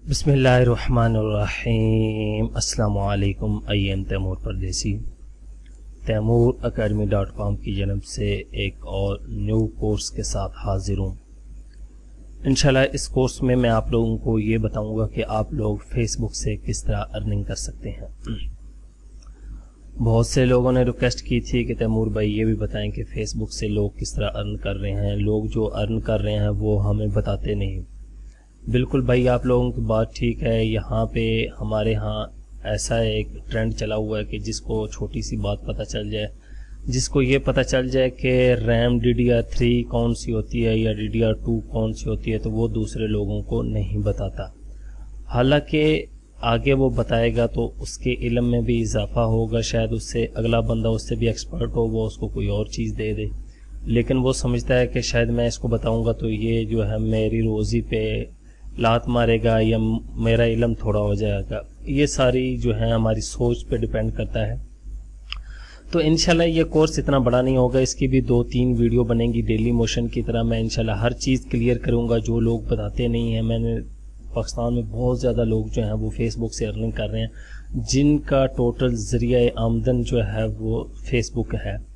बिस्मिल्लाहिर्रहमानिर्रहीम। अस्सलामुअलैकुम। I am Taimur परदेसी। तैमूरacademy.com की जानब से एक और न्यू कोर्स के साथ हाजिर हूँ। इंशाल्लाह इस कोर्स में मैं आप लोगों को ये बताऊंगा कि आप लोग फेसबुक से किस तरह अर्निंग कर सकते हैं। बहुत से लोगों ने रिक्वेस्ट की थी कि तैमूर भाई ये भी बताएं कि फेसबुक से लोग किस तरह अर्न कर रहे हैं। लोग जो अर्न कर रहे हैं वो हमें बताते नहीं। बिल्कुल भाई, आप लोगों की बात ठीक है। यहाँ पे हमारे यहाँ ऐसा एक ट्रेंड चला हुआ है कि जिसको छोटी सी बात पता चल जाए, जिसको ये पता चल जाए कि रैम DDR3 कौन सी होती है या DDR2 कौन सी होती है, तो वो दूसरे लोगों को नहीं बताता। हालांकि आगे वो बताएगा तो उसके इल्म में भी इजाफा होगा, शायद उससे अगला बंदा उससे भी एक्सपर्ट हो, वो उसको कोई और चीज़ दे दे, लेकिन वो समझता है कि शायद मैं इसको बताऊंगा तो ये जो है मेरी रोज़ी पे लात मारेगा या मेरा इल्म थोड़ा हो जाएगा। ये सारी जो है हमारी सोच पे डिपेंड करता है। तो इंशाल्लाह ये कोर्स इतना बड़ा नहीं होगा, इसकी भी 2-3 वीडियो बनेंगी डेली मोशन की तरह। मैं इंशाल्लाह हर चीज़ क्लियर करूँगा जो लोग बताते नहीं हैं। मैंने पाकिस्तान में बहुत ज़्यादा लोग जो हैं वो फेसबुक से अर्निंग कर रहे हैं, जिनका टोटल ज़रिया आमदन जो है वो फेसबुक है।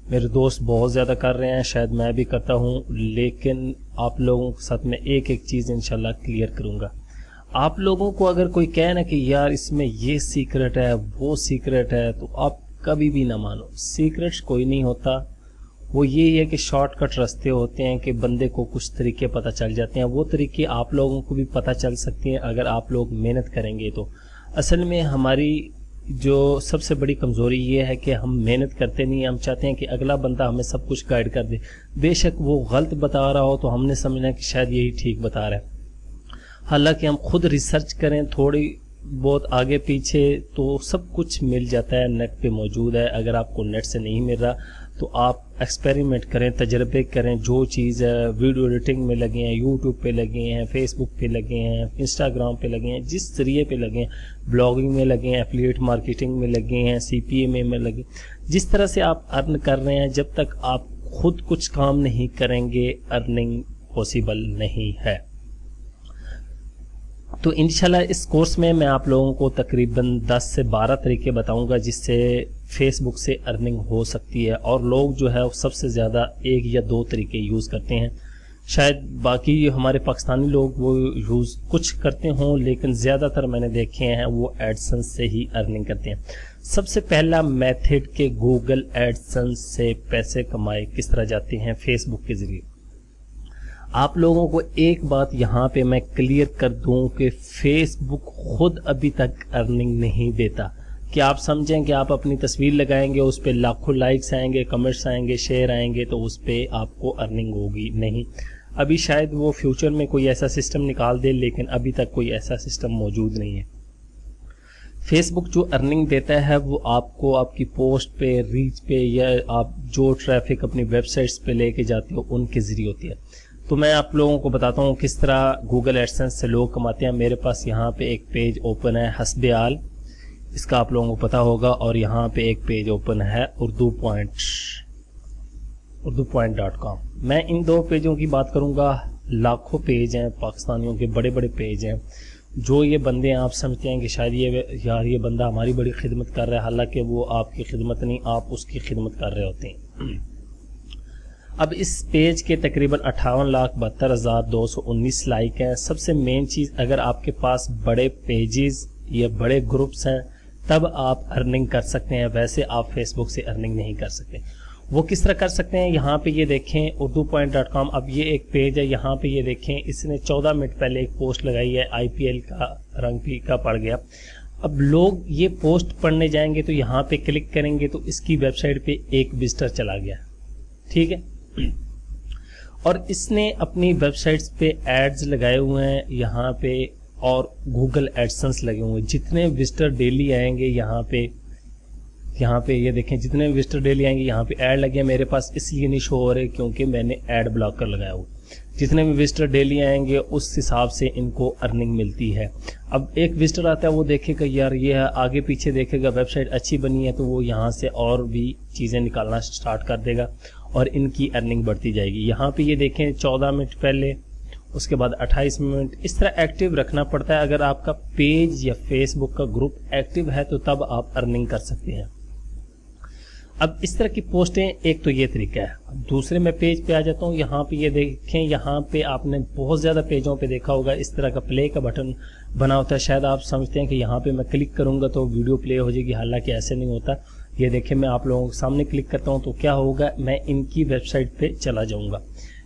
मेरे दोस्त बहुत ज़्यादा कर रहे हैं, शायद मैं भी करता हूँ, लेकिन आप लोगों के साथ मैं एक एक चीज़ इंशाल्लाह क्लियर करूँगा। आप लोगों को अगर कोई कहे ना कि यार इसमें ये सीक्रेट है वो सीक्रेट है, तो आप कभी भी ना मानो। सीक्रेट्स कोई नहीं होता, वो ये है कि शॉर्टकट रास्ते होते हैं कि बंदे को कुछ तरीके पता चल जाते हैं। वो तरीके आप लोगों को भी पता चल सकते हैं अगर आप लोग मेहनत करेंगे तो। असल में हमारी जो सबसे बड़ी कमज़ोरी ये है कि हम मेहनत करते नहीं। हम चाहते हैं कि अगला बंदा हमें सब कुछ गाइड कर दे, बेशक वो गलत बता रहा हो तो हमने समझना कि शायद यही ठीक बता रहा है। हालांकि हम खुद रिसर्च करें थोड़ी बहुत आगे पीछे तो सब कुछ मिल जाता है, नेट पे मौजूद है। अगर आपको नेट से नहीं मिल रहा तो आप एक्सपेरिमेंट करें, तजर्बे करें। जो चीज़ है वीडियो एडिटिंग में लगे हैं, यूट्यूब पे लगे हैं, फेसबुक पे लगे हैं, इंस्टाग्राम पे लगे हैं, जिस जरिए पे लगे हैं, ब्लॉगिंग में लगे हैं, एफिलिएट मार्केटिंग में लगे हैं, CPA में लगे, जिस तरह से आप अर्न कर रहे हैं, जब तक आप खुद कुछ काम नहीं करेंगे अर्निंग पॉसिबल नहीं है। तो इंशाल्लाह इस कोर्स में मैं आप लोगों को तकरीबन 10 से 12 तरीके बताऊंगा जिससे फेसबुक से अर्निंग हो सकती है। और लोग जो है सबसे ज़्यादा 1 या 2 तरीके यूज़ करते हैं। शायद बाकी हमारे पाकिस्तानी लोग वो यूज़ कुछ करते हों, लेकिन ज़्यादातर मैंने देखे हैं वो एडसेंस से ही अर्निंग करते हैं। सबसे पहला मेथड के गूगल एडसेंस से पैसे कमाए किस तरह जाते हैं फेसबुक के ज़रिए। आप लोगों को एक बात यहाँ पे मैं क्लियर कर दूं कि फेसबुक खुद अभी तक अर्निंग नहीं देता। कि आप समझें कि आप अपनी तस्वीर लगाएंगे, उस पर लाखों लाइक्स आएंगे, कमेंट्स आएंगे, शेयर आएंगे, तो उस पर आपको अर्निंग होगी नहीं। अभी शायद वो फ्यूचर में कोई ऐसा सिस्टम निकाल दे, लेकिन अभी तक कोई ऐसा सिस्टम मौजूद नहीं है। फेसबुक जो अर्निंग देता है वो आपको आपकी पोस्ट पे, रीच पे, या आप जो ट्रैफिक अपनी वेबसाइट्स पे लेके जाते हो उनके ज़रिए होती है। तो मैं आप लोगों को बताता हूँ किस तरह गूगल एडसेंस से लोग कमाते हैं। मेरे पास यहाँ पे एक पेज ओपन है हस्बेआल, इसका आप लोगों को पता होगा, और यहाँ पे एक पेज ओपन है urdu.com। मैं इन 2 पेजों की बात करूँगा। लाखों पेज हैं पाकिस्तानियों के, बड़े बड़े पेज हैं। जो ये बंदे हैं आप समझते हैं कि शायद ये बंदा हमारी बड़ी खिदमत कर रहा है, हालांकि वो आपकी खिदमत नहीं, आप उसकी खिदमत कर रहे होते हैं। अब इस पेज के तकरीबन 58,72,219 लाइक हैं। सबसे मेन चीज़, अगर आपके पास बड़े पेजेस या बड़े ग्रुप्स हैं तब आप अर्निंग कर सकते हैं, वैसे आप फेसबुक से अर्निंग नहीं कर सकते। वो किस तरह कर सकते हैं, यहाँ पे ये देखें urdu.com। अब ये एक पेज है, यहाँ पे ये देखें, इसने 14 मिनट पहले एक पोस्ट लगाई है, IPL का रंग फीका पड़ गया। अब लोग ये पोस्ट पढ़ने जाएंगे तो यहाँ पे क्लिक करेंगे तो इसकी वेबसाइट पे एक विजिटर चला गया, ठीक है। और इसने अपनी वेबसाइट्स पे एड्स लगाए हुए हैं यहाँ पे, और गूगल एडसेंस लगे हुए हैं। जितने विजिटर डेली आएंगे यहाँ पे ये देखें, जितने विजिटर डेली आएंगे यहाँ पे ऐड लगे हैं। मेरे पास इसलिए नहीं शो हो रहे क्योंकि मैंने ऐड ब्लॉकर लगाया हुआ। जितने भी विजिटर डेली आएंगे उस हिसाब से इनको अर्निंग मिलती है। अब एक विजिटर आता है, वो देखेगा यार ये आगे पीछे देखेगा, वेबसाइट अच्छी बनी है, तो वो यहाँ से और भी चीज़ें निकालना स्टार्ट कर देगा और इनकी अर्निंग बढ़ती जाएगी। यहाँ पे ये देखें 14 मिनट पहले उसके बाद 28 मिनट, इस तरह एक्टिव रखना पड़ता है। अगर आपका पेज या फेसबुक का ग्रुप एक्टिव है तो तब आप अर्निंग कर सकते हैं। अब इस तरह की पोस्टें, एक तो ये तरीका है। अब दूसरे मैं पेज पे आ जाता हूँ। यहाँ पे ये देखें, यहाँ पे आपने बहुत ज़्यादा पेजों पे देखा होगा इस तरह का प्ले का बटन बना होता है। शायद आप समझते हैं कि यहाँ पे मैं क्लिक करूँगा तो वीडियो प्ले हो जाएगी, हालांकि ऐसे नहीं होता। ये देखें, मैं आप लोगों के सामने क्लिक करता हूँ तो क्या होगा, मैं इनकी वेबसाइट पे चला जाऊँगा।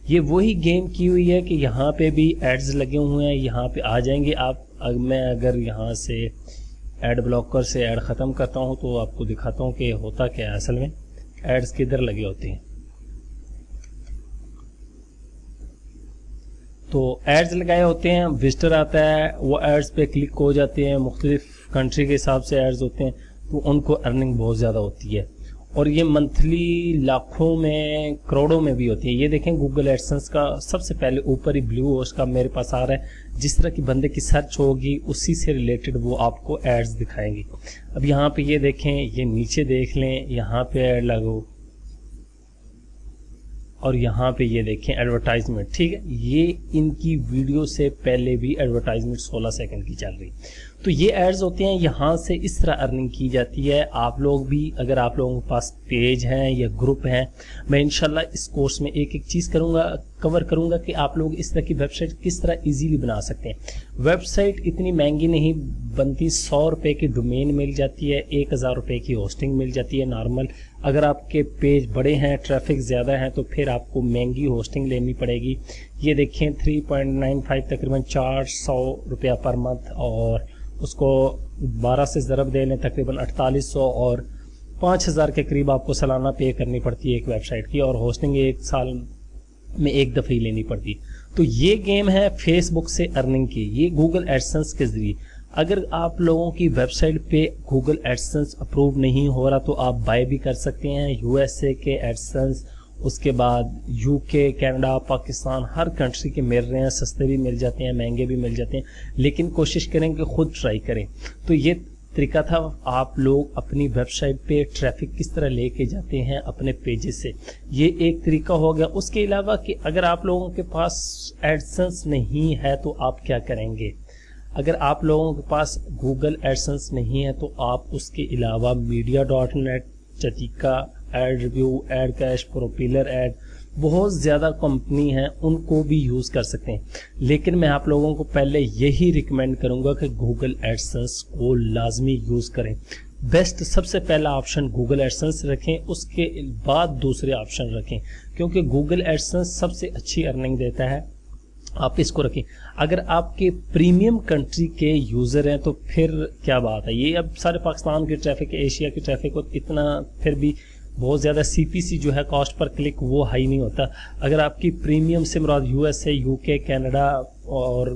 ये वही गेम की हुई है कि यहाँ पे भी एड्स लगे हुए हैं, यहाँ पे आ जाएंगे आप। मैं अगर यहाँ से एड ब्लॉकर से ऐड ख़त्म करता हूँ तो आपको दिखाता हूँ कि होता क्या है। असल में एड्स किधर लगे होते हैं। तो एड्स लगाए होते हैं, विजिटर आता है, वो एड्स पे क्लिक हो जाते हैं। मुख्तलिफ कंट्री के हिसाब से एड्स होते हैं तो उनको अर्निंग बहुत ज़्यादा होती है और ये मंथली लाखों में, करोड़ों में भी होती है। ये देखें, गूगल एडसेंस का सबसे पहले ऊपर ही ब्लू होस्ट का मेरे पास आ रहा है। जिस तरह की बंदे की सर्च होगी उसी से रिलेटेड वो आपको एड्स दिखाएंगी। अब यहाँ पे ये देखें, ये नीचे देख लें, यहाँ पे ऐड लगो और यहाँ पे ये देखें एडवर्टाइजमेंट। ठीक है, ये इनकी वीडियो से पहले भी एडवर्टाइजमेंट 16 सेकंड की चल रही। तो ये एड्स होते हैं, यहाँ से इस तरह अर्निंग की जाती है। आप लोग भी, अगर आप लोगों के पास पेज हैं या ग्रुप हैं, मैं इंशाल्लाह इस कोर्स में एक एक चीज़ कवर करूँगा कि आप लोग इस तरह की वेबसाइट किस तरह इजीली बना सकते हैं। वेबसाइट इतनी महंगी नहीं बनती, 100 रुपये की डोमेन मिल जाती है, 1000 रुपये की होस्टिंग मिल जाती है नॉर्मल। अगर आपके पेज बड़े हैं, ट्रैफिक ज़्यादा है तो फिर आपको महंगी होस्टिंग लेनी पड़ेगी। ये देखें 3.95 तकरीबन 400 रुपया पर मंथ, और उसको 12 से ज़रब दे लें तकरीबन 4800 और 5000 के करीब आपको सालाना पे करनी पड़ती है एक वेबसाइट की, और होस्टिंग एक साल में एक दफ़े ही लेनी पड़ती है। तो ये गेम है फेसबुक से अर्निंग की, ये गूगल एडसेंस के ज़रिए। अगर आप लोगों की वेबसाइट पे गूगल एडसेंस अप्रूव नहीं हो रहा तो आप बाय भी कर सकते हैं। यूएसए के एडसेंस, उसके बाद यूके, कनाडा, पाकिस्तान, हर कंट्री के मिल रहे हैं। सस्ते भी मिल जाते हैं, महंगे भी मिल जाते हैं, लेकिन कोशिश करें कि खुद ट्राई करें। तो ये तरीका था, आप लोग अपनी वेबसाइट पे ट्रैफिक किस तरह लेके जाते हैं अपने पेजेस से, ये एक तरीका हो गया। उसके अलावा कि अगर आप लोगों के पास एडसेंस नहीं है तो आप क्या करेंगे। अगर आप लोगों के पास गूगल एडसेंस नहीं है तो आप उसके अलावा media net, Chitika, ad review, ad cash, propeller ad, बहुत ज़्यादा कंपनी हैं, उनको भी यूज़ कर सकते हैं। लेकिन मैं आप लोगों को पहले यही रिकमेंड करूंगा कि गूगल एडसेंस को लाजमी यूज़ करें। बेस्ट सबसे पहला ऑप्शन गूगल एडसेंस रखें, उसके बाद दूसरे ऑप्शन रखें, क्योंकि गूगल एडसेंस सबसे अच्छी अर्निंग देता है। आप इसको रखें। अगर आपके प्रीमियम कंट्री के यूज़र हैं तो फिर क्या बात है, ये अब सारे पाकिस्तान के ट्रैफिक, एशिया के ट्रैफिक को इतना फिर भी बहुत ज़्यादा सीपीसी जो है कॉस्ट पर क्लिक वो हाई नहीं होता। अगर आपकी प्रीमियम से मुराद यूएसए, यूके, कनाडा और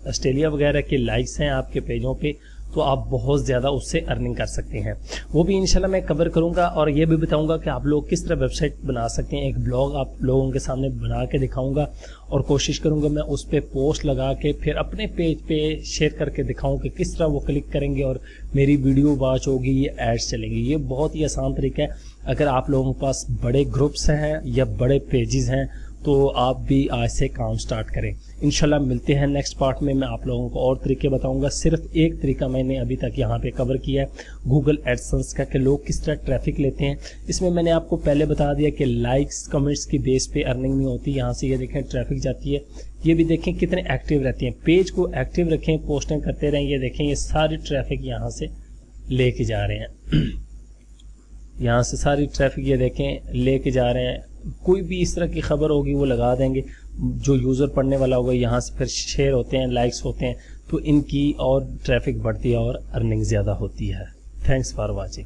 ऑस्ट्रेलिया वगैरह के लाइक्स हैं आपके पेजों पे तो आप बहुत ज़्यादा उससे अर्निंग कर सकते हैं। वो भी इंशाल्लाह मैं कवर करूंगा और ये भी बताऊंगा कि आप लोग किस तरह वेबसाइट बना सकते हैं। एक ब्लॉग आप लोगों के सामने बना के दिखाऊंगा और कोशिश करूंगा मैं उस पर पोस्ट लगा के फिर अपने पेज पे शेयर करके दिखाऊं कि किस तरह वो क्लिक करेंगे और मेरी वीडियो वॉच होगी, ये एड्स चलेंगी। ये बहुत ही आसान तरीका है। अगर आप लोगों के पास बड़े ग्रुप्स हैं या बड़े पेजेस हैं तो आप भी आज से काम स्टार्ट करें। इंशाल्लाह मिलते हैं नेक्स्ट पार्ट में, मैं आप लोगों को और तरीके बताऊंगा। सिर्फ एक तरीका मैंने अभी तक यहाँ पे कवर किया है गूगल एडसेंस का कि लोग किस तरह ट्रैफिक लेते हैं। इसमें मैंने आपको पहले बता दिया कि लाइक्स, कमेंट्स की बेस पे अर्निंग नहीं होती। यहाँ से ये देखें ट्रैफिक जाती है, ये भी देखें कितने एक्टिव रहती हैं। पेज को एक्टिव रखें, पोस्टिंग करते रहें। ये देखें ये सारी ट्रैफिक यहाँ से लेके जा रहे हैं यहाँ से सारी ट्रैफिक ये देखें लेके जा रहे हैं। कोई भी इस तरह की खबर होगी वो लगा देंगे, जो यूज़र पढ़ने वाला होगा यहाँ से फिर शेयर होते हैं, लाइक्स होते हैं, तो इनकी और ट्रैफिक बढ़ती है और अर्निंग ज़्यादा होती है। Thanks for watching.